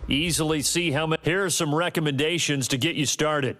easily see how many. Here are some recommendations to get you started.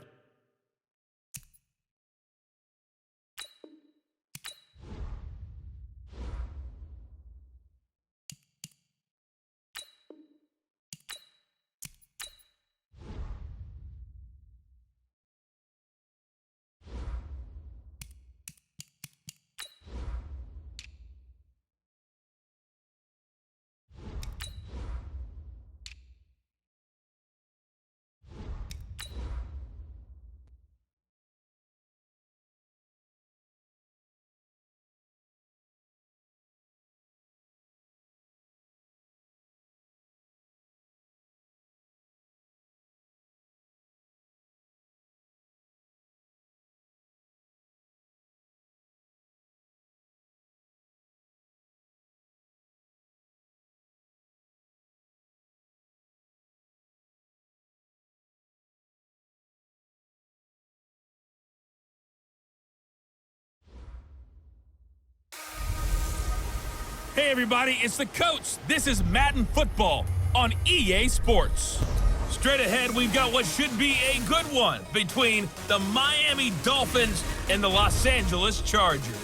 Hey everybody, it's the coach. This is Madden Football on EA Sports. Straight ahead, we've got what should be a good one between the Miami Dolphins and the Los Angeles Chargers.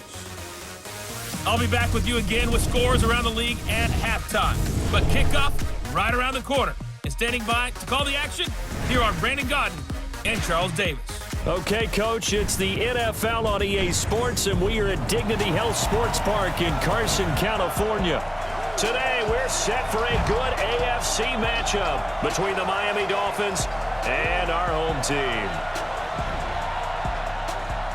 I'll be back with you again with scores around the league at halftime. But kickoff right around the corner. And standing by to call the action, here are Brandon Godden and Charles Davis. Okay, Coach, it's the NFL on EA Sports, and we are at Dignity Health Sports Park in Carson, California. Today, we're set for a good AFC matchup between the Miami Dolphins and our home team.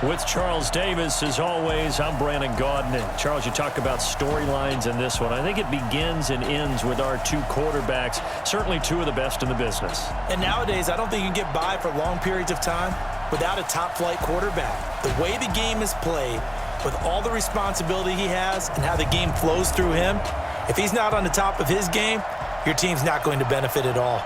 With Charles Davis, as always, I'm Brandon Godden. And Charles, you talk about storylines in this one. I think it begins and ends with our two quarterbacks, certainly two of the best in the business. And nowadays, I don't think you can get by for long periods of time without a top-flight quarterback. The way the game is played, with all the responsibility he has and how the game flows through him, if he's not on the top of his game, your team's not going to benefit at all.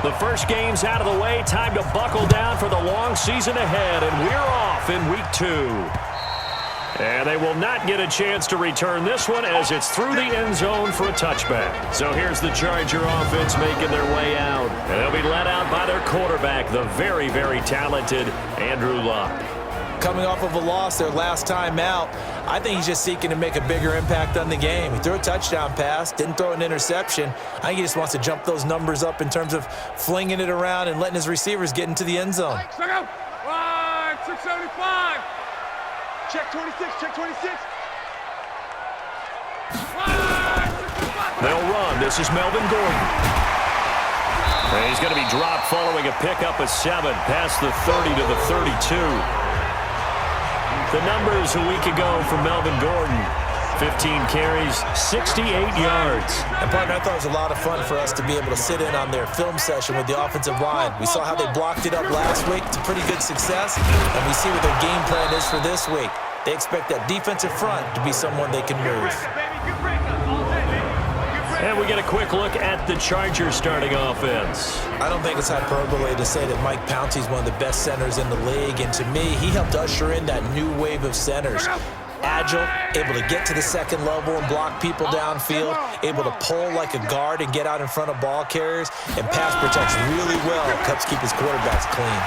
The first game's out of the way. Time to buckle down for the long season ahead, and we're off in week 2. And they will not get a chance to return this one as it's through the end zone for a touchback. So here's the Charger offense making their way out. And they'll be led out by their quarterback, the very, very talented Andrew Luck. Coming off of a loss their last time out, I think he's just seeking to make a bigger impact on the game. He threw a touchdown pass, didn't throw an interception. I think he just wants to jump those numbers up in terms of flinging it around and letting his receivers get into the end zone. Check out. 675. Check 26, check 26. They'll run. This is Melvin Gordon. And he's going to be dropped following a pickup of 7 past the 30 to the 32. The numbers a week ago for Melvin Gordon: 15 carries, 68 yards. And, partner, I thought it was a lot of fun for us to be able to sit in on their film session with the offensive line. We saw how they blocked it up last week to pretty good success, and we see what their game plan is for this week. They expect that defensive front to be someone they can move. And we get a quick look at the Chargers starting offense. I don't think it's hyperbole to say that Mike Pouncey's one of the best centers in the league, and to me, he helped usher in that new wave of centers. Agile, able to get to the second level and block people downfield, able to pull like a guard and get out in front of ball carriers, and pass protects really well. Helps keep his quarterbacks clean.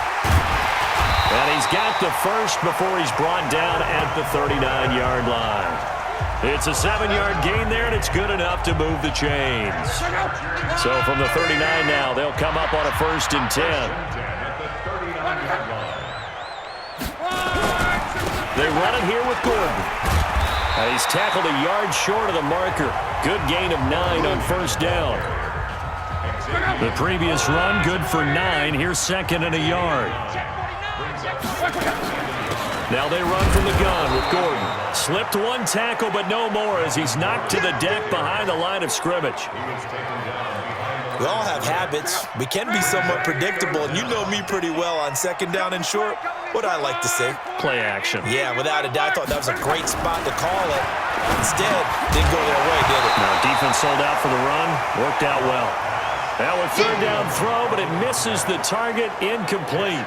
And he's got the first before he's brought down at the 39-yard line. It's a 7-yard gain there, and it's good enough to move the chains. So from the 39 now, they'll come up on a 1st and 10. They run it here with Gordon. He's tackled a yard short of the marker. Good gain of 9 on 1st down. The previous run, good for 9. Here's 2nd and a yard. Now they run from the gun with Gordon. Slipped one tackle, but no more as he's knocked to the deck behind the line of scrimmage. We all have habits. We can be somewhat predictable, and you know me pretty well on second down and short. What I like to say? Play action. Yeah, without a doubt, I thought that was a great spot to call it. Instead, didn't go their way, did it? Now defense sold out for the run. Worked out well. Now a third down throw, but it misses the target. Incomplete.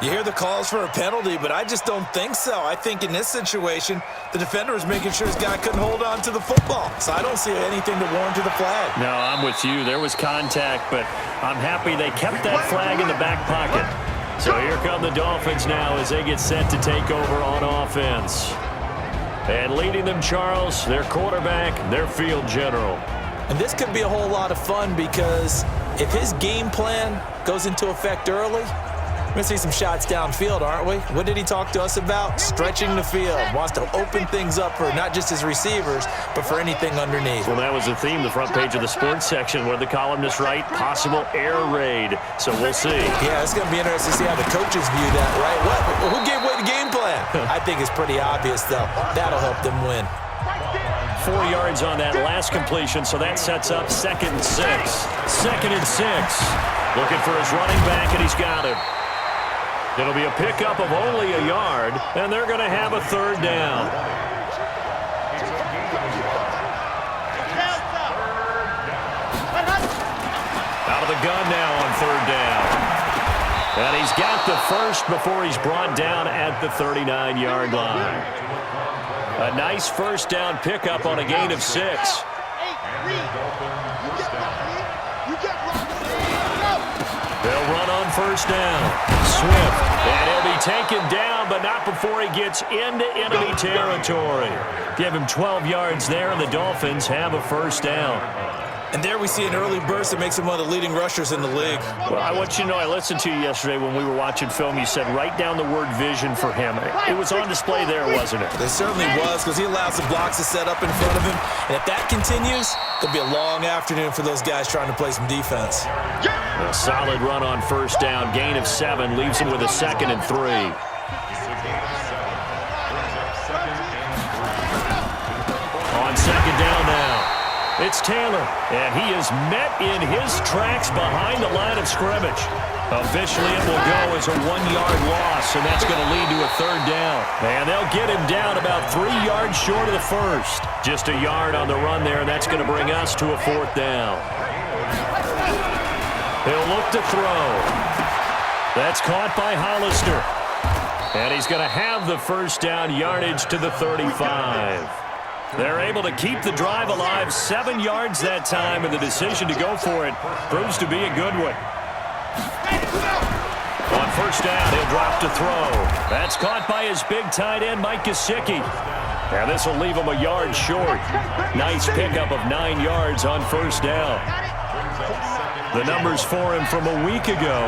You hear the calls for a penalty, but I just don't think so. I think in this situation, the defender was making sure his guy couldn't hold on to the football. So I don't see anything to warrant to the flag. No, I'm with you. There was contact, but I'm happy they kept that flag in the back pocket. So here come the Dolphins now as they get set to take over on offense. And leading them, Charles, their quarterback, their field general. And this could be a whole lot of fun because if his game plan goes into effect early, we're going to see some shots downfield, aren't we? What did he talk to us about? Stretching the field. Wants to open things up for not just his receivers, but for anything underneath. Well, that was the theme, the front page of the sports section, where the columnists write, possible air raid. So we'll see. Yeah, it's going to be interesting to see how the coaches view that, right? Who gave away the game plan? I think it's pretty obvious, though. That'll help them win. 4 yards on that last completion, so that sets up 2nd and 6. 2nd and 6. Looking for his running back, and he's got him. It'll be a pickup of only a yard, and they're going to have a third down. Out of the gun now on third down. And he's got the first before he's brought down at the 39-yard line. A nice first down pickup on a gain of 6. They'll run on first down. Swift, and he'll be taken down, but not before he gets into enemy territory. Give him 12 yards there, and the Dolphins have a first down. And there we see an early burst that makes him one of the leading rushers in the league. Well, I want you to know, I listened to you yesterday when we were watching film. You said write down the word vision for him. It was on display there, wasn't it? It certainly was, because he allows the blocks to set up in front of him. And if that continues, it'll be a long afternoon for those guys trying to play some defense. A solid run on first down. Gain of 7 leaves him with a 2nd and 3. On second down now. It's Taylor, and he is met in his tracks behind the line of scrimmage. Officially, it will go as a 1-yard loss, and that's going to lead to a third down. And they'll get him down about 3 yards short of the first. Just a yard on the run there, and that's going to bring us to a 4th down. He'll look to throw. That's caught by Hollister. And he's going to have the first down, yardage to the 35. They're able to keep the drive alive, 7 yards that time, and the decision to go for it proves to be a good one. On first down, he'll drop to throw. That's caught by his big tight end, Mike Gesicki. And this will leave him a yard short. Nice pickup of 9 yards on first down. The numbers for him from a week ago,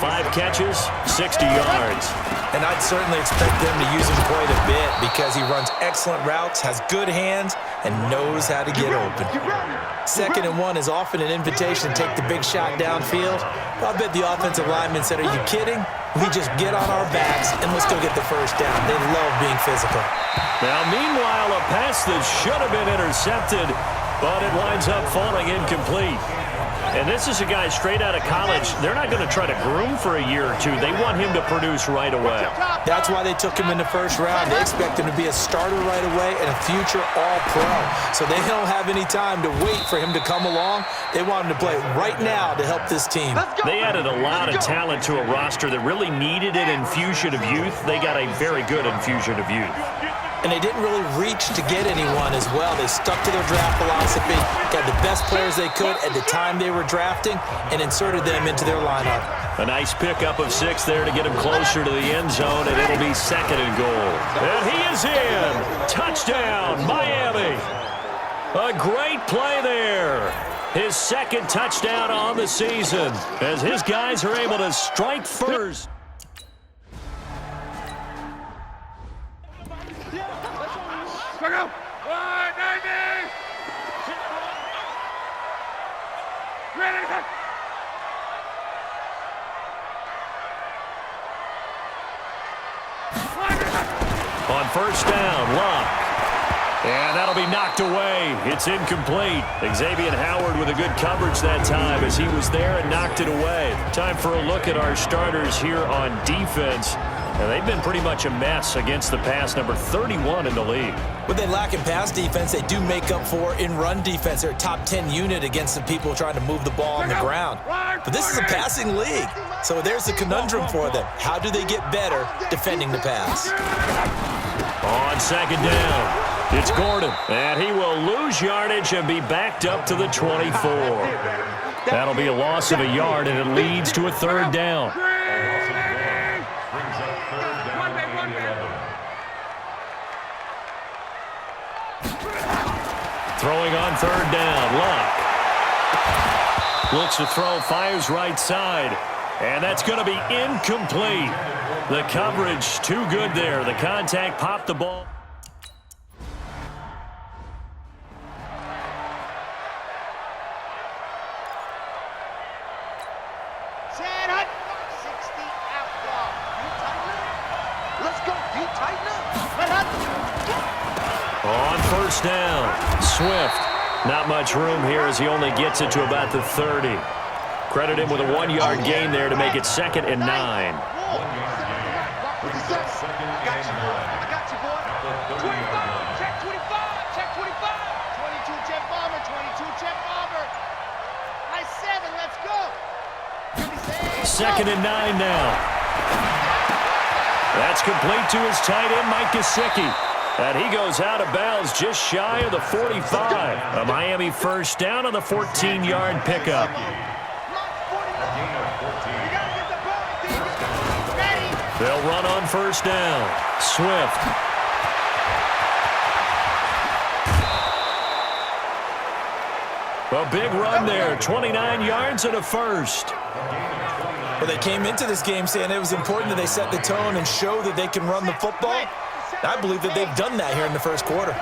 5 catches, 60 yards. And I'd certainly expect them to use him quite a bit because he runs excellent routes, has good hands, and knows how to get open. 2nd and 1 is often an invitation to take the big shot downfield. But I bet the offensive linemen said, are you kidding? We just get on our backs and let's go get the first down. They love being physical. Now, meanwhile, a pass that should have been intercepted, but it winds up falling incomplete. And this is a guy straight out of college. They're not going to try to groom for a year or two. They want him to produce right away. That's why they took him in the first round. They expect him to be a starter right away and a future all-pro. So they don't have any time to wait for him to come along. They want him to play right now to help this team. They added a lot of talent to a roster that really needed an infusion of youth. They got a very good infusion of youth. And they didn't really reach to get anyone as well. They stuck to their draft philosophy, got the best players they could at the time they were drafting, and inserted them into their lineup. A nice pickup of 6 there to get him closer to the end zone, and it'll be 2nd and goal. And he is in. Touchdown, Miami. A great play there. His 2nd touchdown on the season as his guys are able to strike first. Go! 190! Ready? On first down, Luck. And that'll be knocked away. It's incomplete. Xavier Howard with a good coverage that time as he was there and knocked it away. Time for a look at our starters here on defense. And they've been pretty much a mess against the pass, number 31 in the league. When they lack in pass defense, they do make up for in run defense. They're a top 10 unit against the people trying to move the ball on the ground. But this is a passing league, so there's a conundrum for them. How do they get better defending the pass? On second down, it's Gordon, and he will lose yardage and be backed up to the 24. That'll be a loss of a yard, and it leads to a third down. Throwing on third down, Luck. Looks to throw, fires right side. And that's going to be incomplete. The coverage too good there. The contact popped the ball. On first down, Swift. Not much room here as he only gets it to about the 30. Credit him with a 1-yard gain there to make it 2nd and 9. I got you, boy. 25, check 25, check 25. 22, check bomber, 22, check bomber. Nice 7, let's go. 2nd and 9 now. That's complete to his tight end, Mike Gesicki. And he goes out of bounds just shy of the 45. A Miami first down on the 14-yard pickup. They'll run on first down. Swift. A big run there. 29 yards and a first. Well, they came into this game saying it was important that they set the tone and show that they can run the football. I believe that they've done that here in the first quarter.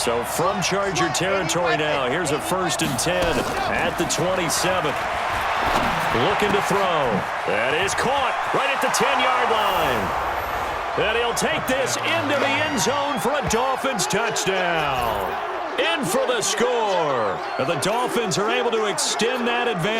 So from Charger territory now, here's a 1st and 10 at the 27. Looking to throw. That is caught right at the 10-yard line. And he'll take this into the end zone for a Dolphins touchdown. In for the score. And the Dolphins are able to extend that advantage.